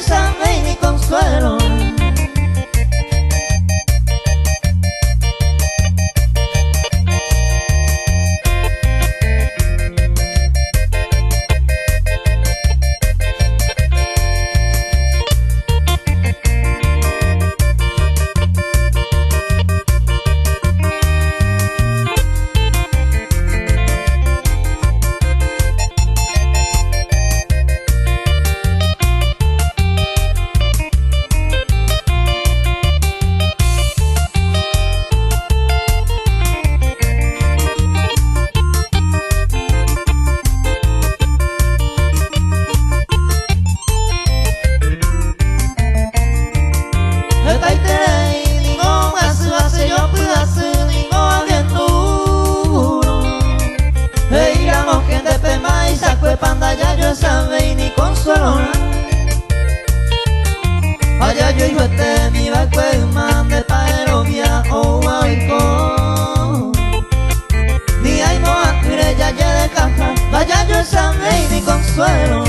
sabe ni consuelo. Panda ya yo sabe ni consuelo. Allá yo este mi barco man de paerovia o alcohol. Ni hay no ya de caja, vaya yo sabe ni consuelo.